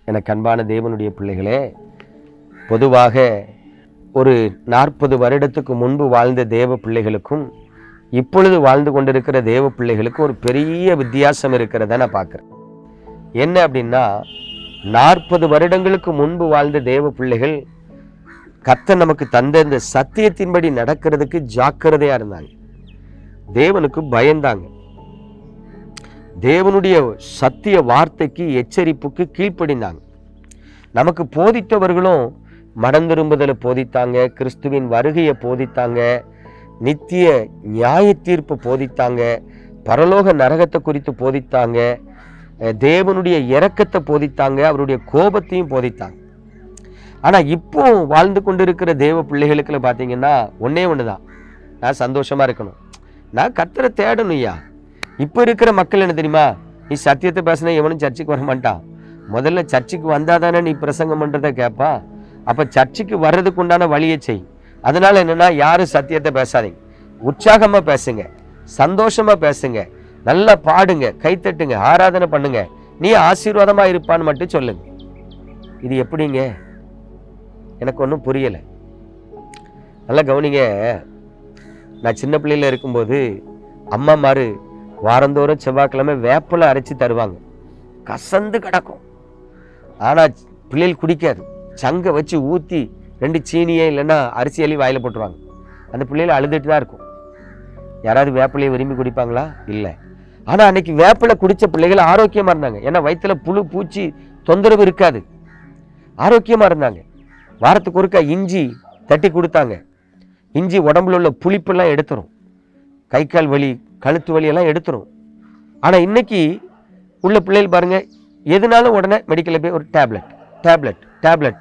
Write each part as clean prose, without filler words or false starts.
எனக்கு அன்பான தேவனுடைய பிள்ளைகளே, பொதுவாக ஒரு 40 வருடத்துக்கு முன்பு வாழ்ந்த தேவ பிள்ளைகளுக்கும் இப்பொழுது வாழ்ந்து கொண்டிருக்கிற தேவ பிள்ளைகளுக்கும் ஒரு பெரிய வித்தியாசம் இருக்கிறத நான் பார்க்குறேன். என்ன அப்படின்னா, 40 வருடங்களுக்கு முன்பு வாழ்ந்த தேவ பிள்ளைகள் கர்த்தர் நமக்கு தந்த இந்த சத்தியத்தின்படி நடக்கிறதுக்கு ஜாக்கிரதையா இருந்தாங்க, தேவனுக்கு பயந்தாங்க, தேவனுடைய சத்திய வார்த்தைக்கு எச்சரிப்புக்கு கீழ்ப்படிந்தாங்க. நமக்கு போதித்தவர்களும் மனம் திரும்புதலை போதித்தாங்க, கிறிஸ்துவின் வருகையை போதித்தாங்க, நித்திய நியாய தீர்ப்பு போதித்தாங்க, பரலோக நரகத்தை குறித்து போதித்தாங்க, தேவனுடைய இரக்கத்தை போதித்தாங்க, அவருடைய கோபத்தையும் போதித்தாங்க. ஆனா இப்போ வாழ்ந்து கொண்டிருக்கிற தேவ பிள்ளைகளுக்குள்ள பார்த்தீங்கன்னா ஒன்னே ஒண்ணுதான், நான் சந்தோஷமா இருக்கணும், நான் கர்த்தரை தேடணும்யா. இப்போ இருக்கிற மக்கள் என்ன தெரியுமா, நீ சத்தியத்தை பேசினா எவனும் சர்ச்சுக்கு வர மாட்டான், முதல்ல சர்ச்சுக்கு வந்தாதானே நீ பிரசங்கம் பண்றதை கேட்பா, அப்ப சர்ச்சுக்கு வர்றதுக்கு உண்டான வழியை செய். அதனால என்னன்னா, யாரும் சத்தியத்தை பேசாதீங்க, உற்சாகமா பேசுங்க, சந்தோஷமா பேசுங்க, நல்லா பாடுங்க, கைத்தட்டுங்க, ஆராதனை பண்ணுங்க, நீ ஆசீர்வாதமா இருப்பான்னு மட்டும் சொல்லுங்க. இது எப்படிங்க? எனக்கு ஒன்றும் புரியலை. நல்லா கவனிங்க. நான் சின்ன பிள்ளையில இருக்கும்போது அம்மாமாரு வாரந்தோறும் செவ்வாய்க்கிழமை வேப்பலை அரைச்சி தருவாங்க, கசந்து கிடக்கும். ஆனால் பிள்ளைகள் குடிக்காது, சங்கை வச்சு ஊற்றி 2 சீனியே இல்லைன்னா அரிசி அள்ளி வாயில் போட்டுருவாங்க. அந்த பிள்ளைகள் அழுதுட்டு தான் இருக்கும். யாராவது வேப்பிலையை விரும்பி குடிப்பாங்களா? இல்லை. ஆனால் அன்னைக்கு வேப்பிலை குடித்த பிள்ளைகள் ஆரோக்கியமாக இருந்தாங்க. ஏன்னா வயிற்றுல புழு பூச்சி தொந்தரவு இருக்காது, ஆரோக்கியமாக இருந்தாங்க. வாரத்துக்கு ஒருக்கா இஞ்சி தட்டி கொடுத்தாங்க. இஞ்சி உடம்புல உள்ள புளிப்பெல்லாம் எடுத்துரும், கை கால் வலி கழுத்து வலி எல்லாம் எடுத்துரும். ஆனால் இன்னைக்கு உள்ள பிள்ளைகள் பாருங்க, எதுனாலும் உடனே மெடிக்கலில் போய் ஒரு டேப்லெட் டேப்லெட் டேப்லெட்.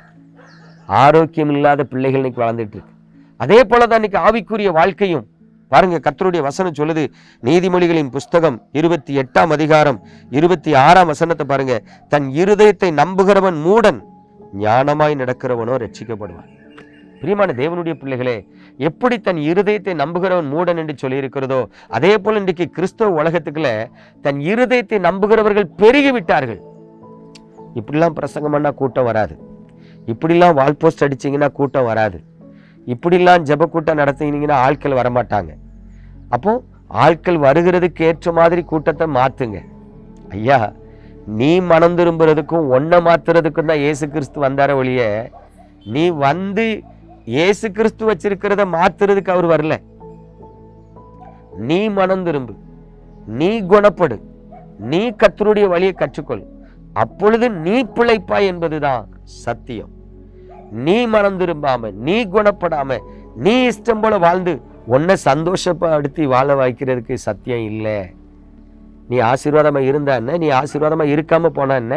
ஆரோக்கியம் இல்லாத பிள்ளைகள் இன்னைக்கு வளர்ந்துட்டு இருக்கு. அதே போலதான் இன்னைக்கு ஆவிக்குரிய வாழ்க்கையும் பாருங்க. கர்த்தருடைய வசனம் சொல்லுது, நீதிமொழிகளின் புஸ்தகம் 28ஆம் அதிகாரம் 26ஆம் வசனத்தை பாருங்க. தன் இருதயத்தை நம்புகிறவன் மூடன், ஞானமாய் நடக்கிறவனோ ரட்சிக்கப்படுவான். பிரியமான தேவனுடைய பிள்ளைகளே, எப்படி தன் இருதயத்தை நம்புகிறவன் மூடன் என்று சொல்லி இருக்கிறதோ, அதே போல இன்றைக்கு கிறிஸ்தவ உலகத்துக்குள்ள தன் இருதயத்தை நம்புகிறவர்கள் பெருகி விட்டார்கள். இப்படிலாம் பிரசங்கம் பண்ணா கூட்டம் வராது, இப்படிலாம் வால் போஸ்ட் அடிச்சிங்கன்னா கூட்டம் வராது, இப்படிலாம் ஜெப கூட்டம் நடத்தினீங்கன்னா ஆட்கள் வரமாட்டாங்க. அப்போ ஆட்கள் வருகிறதுக்கு ஏற்ற மாதிரி கூட்டத்தை மாத்துங்க. ஐயா, நீ மனம் திரும்புறதுக்கும் ஒன்றை மாத்துறதுக்கும் தான் இயேசு கிறிஸ்து வந்தார ஒழிய, நீ வந்து இயேசு கிறிஸ்து வச்சிருக்கிறத மாத்துறதுக்கு அவர் வரல. நீ மனம் திரும்பு, நீ குணப்படு, நீ கர்த்தருடைய வழியை கற்றுக்கொள், அப்பொழுது நீ பிழைப்பாய் என்பதுதான் சத்தியம். நீ மனம் திரும்பாம, நீ குணப்படாம, நீ இஷ்டம் போல வாழ்ந்து உன்னை சந்தோஷப்படுத்தி வாழ வைக்கிறதுக்கு சத்தியம் இல்லை. நீ ஆசீர்வாதமா இருந்தா என்ன, நீ ஆசீர்வாதமா இருக்காம போனா என்ன,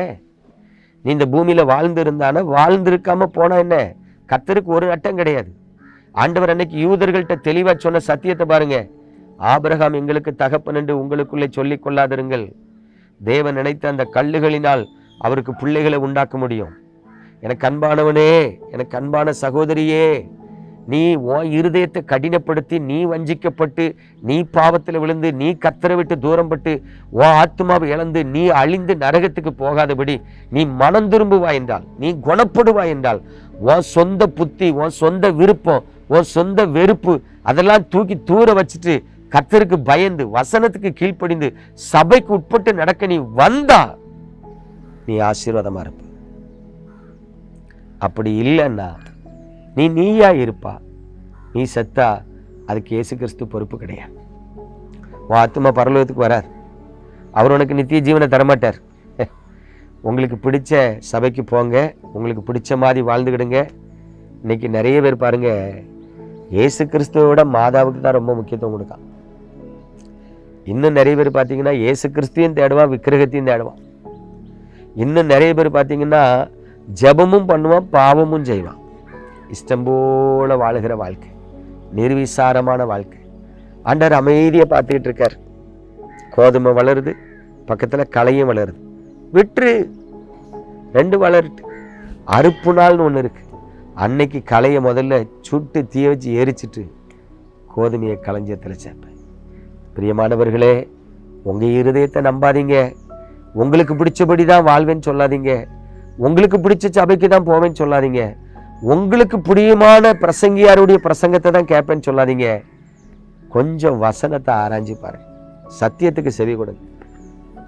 நீ இந்த பூமியில வாழ்ந்து இருந்தான வாழ்ந்திருக்காம போனா என்ன, கர்த்தருக்கு ஒரு நட்டம் கிடையாது. ஆண்டவர் அன்னைக்கு யூதர்கள்ட்ட தெளிவா சொன்ன சத்தியத்தை பாருங்க. ஆபிரகாம் எங்களுக்கு தகப்பன் என்று உங்களுக்குள்ளே சொல்லிக் கொள்ளாதிருங்கள், தேவன் நினைத்த அந்த கல்லுகளினால் அவருக்கு பிள்ளைகளை உண்டாக்க முடியும். எனக்கு அன்பானவனே, எனக்கு அன்பான சகோதரியே, நீ உன் இருதயத்தை கடினப்படுத்தி, நீ வஞ்சிக்கப்பட்டு, நீ பாவத்தில் விழுந்து, நீ கர்த்தரை விட்டு தூரம்பட்டு, உன் ஆத்மாவை இழந்து, நீ அழிந்து நரகத்துக்கு போகாதபடி நீ மனம் திரும்புவாய் என்றால், நீ குணப்படுவாய் என்றால், உன் சொந்த புத்தி, உன் சொந்த விருப்பம், உன் சொந்த வெறுப்பு அதெல்லாம் தூக்கி தூர வச்சுட்டு கர்த்தருக்கு பயந்து வசனத்துக்கு கீழ்ப்படிந்து சபைக்கு உட்பட்டு நடக்க நீ வந்தா நீ ஆசீர்வாதமா இருப்ப. அப்படி இல்லைன்னா நீயா இருப்பா. நீ செத்தா அதுக்கு இயேசு கிறிஸ்து பொறுப்பு கிடையாது. உன் ஆத்துமா பரலோகத்துக்கு வராது, அவர் உனக்கு நித்திய ஜீவனை தரமாட்டார். உங்களுக்கு பிடிச்ச சபைக்கு போங்க, உங்களுக்கு பிடிச்ச மாதிரி வாழ்ந்துக்கிடுங்க. இன்னைக்கு நிறைய பேர் பாருங்க, இயேசு கிறிஸ்துவோட மாதாவுக்கு தான் ரொம்ப முக்கியத்துவம் கொடுக்கான். இன்னும் நிறைய பேர் பார்த்தீங்கன்னா இயேசு கிறிஸ்துவையும் தேடுவான், விக்கிரகத்தையும் தேடுவான். இன்னும் நிறைய பேர் பார்த்தீங்கன்னா ஜெபமும் பண்ணுவான், பாவமும் செய்வான். இஷ்டம் போல வாழுகிற வாழ்க்கை, நிர்விசாரமான வாழ்க்கை. ஆண்டவர் அமைதியை பார்த்துக்கிட்டு இருக்கார். கோதுமை வளருது, பக்கத்தில் களையும் வளருது, விட்டுரு, 2 வளருட்டு. அறுப்பு நாள்னு ஒன்று இருக்கு. அன்னைக்கு களையை முதல்ல சுட்டு தீய வச்சு எரிச்சிட்டு கோதுமையை களஞ்சியத்தில் சேர்ப்பேன். பிரியமானவர்களே, உங்கள் இருதயத்தை நம்பாதீங்க. உங்களுக்கு பிடிச்சபடி தான் வாழ்வேன்னு சொல்லாதீங்க. உங்களுக்கு பிடிச்ச சபைக்கு தான் போவேன்னு சொல்லாதீங்க. உங்களுக்கு பிடியமான பிரசங்கியாருடைய பிரசங்கத்தை தான் கேட்பேன்னு சொல்லாதீங்க. கொஞ்சம் வசனத்தை ஆராய்ஞ்சு பாருங்க, சத்தியத்துக்கு செவி கொடுங்க,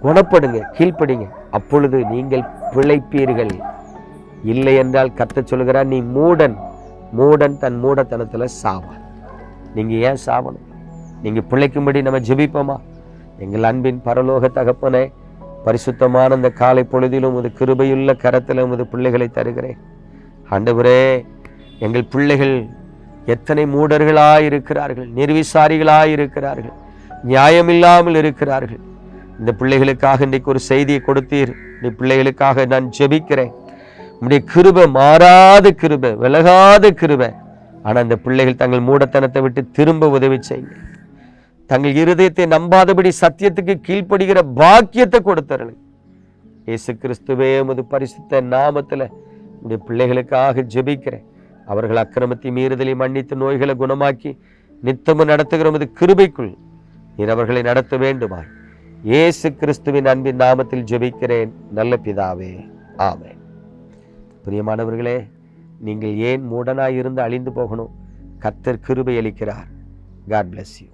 குணப்படுங்க, கீழ்ப்படிங்க. அப்பொழுது நீங்கள் பிழைப்பீர்கள். இல்லை என்றால் கர்த்தர் சொல்கிறார், நீ மூடன், மூடன் தன் மூடத்தனத்துல சாவான். நீங்க ஏன் சாவணும்? நீங்க பிழைக்கும்படி நம்ம ஜெபிப்போமா? எங்கள் அன்பின் பரலோக தகப்பனே, பரிசுத்தமான இந்த காலை பொழுதிலும் உமது கிருபையுள்ள கரத்தில் உமது பிள்ளைகளை தருகிறேன். ஆண்டவரே, எங்கள் பிள்ளைகள் எத்தனை மூடர்களாய் இருக்கிறார்கள், நிர்விசாரிகளாய் இருக்கிறார்கள், நியாயமில்லாமல் இருக்கிறார்கள். இந்த பிள்ளைகளுக்காக இன்றைக்கு ஒரு செய்தியை கொடுத்தீர். இந்த பிள்ளைகளுக்காக நான் ஜெபிக்கிறேன். உம்முடைய கிருபை மாறாத கிருபை, விலகாத கிருபை. ஆனால் இந்த பிள்ளைகள் தங்கள் மூடத்தனத்தை விட்டு திரும்ப உதவி செய்யுங்க. தங்கள் இருதயத்தை நம்பாதபடி சத்தியத்துக்கு கீழ்ப்படுகிற பாக்கியத்தை கொடுத்தருங்க. இயேசு கிறிஸ்துவே உமது பரிசுத்த நாமத்தில் உடைய பிள்ளைகளுக்காக ஜெபிக்கிறேன். அவர்கள் அக்கிரமத்தை மீறுதலை மன்னித்து நோய்களை குணமாக்கி நித்தமும் நடத்துகிற உமது கிருபைக்குள் நீர் அவர்களை நடத்த வேண்டுமாய் இயேசு கிறிஸ்துவின் அன்பின் நாமத்தில் ஜெபிக்கிறேன் நல்ல பிதாவே, ஆமென். பிரியமானவர்களே, நீங்கள் ஏன் மூடனாய் இருந்து அழிந்து போகணும்? கர்த்தர் கிருபை அளிக்கிறார். God bless you.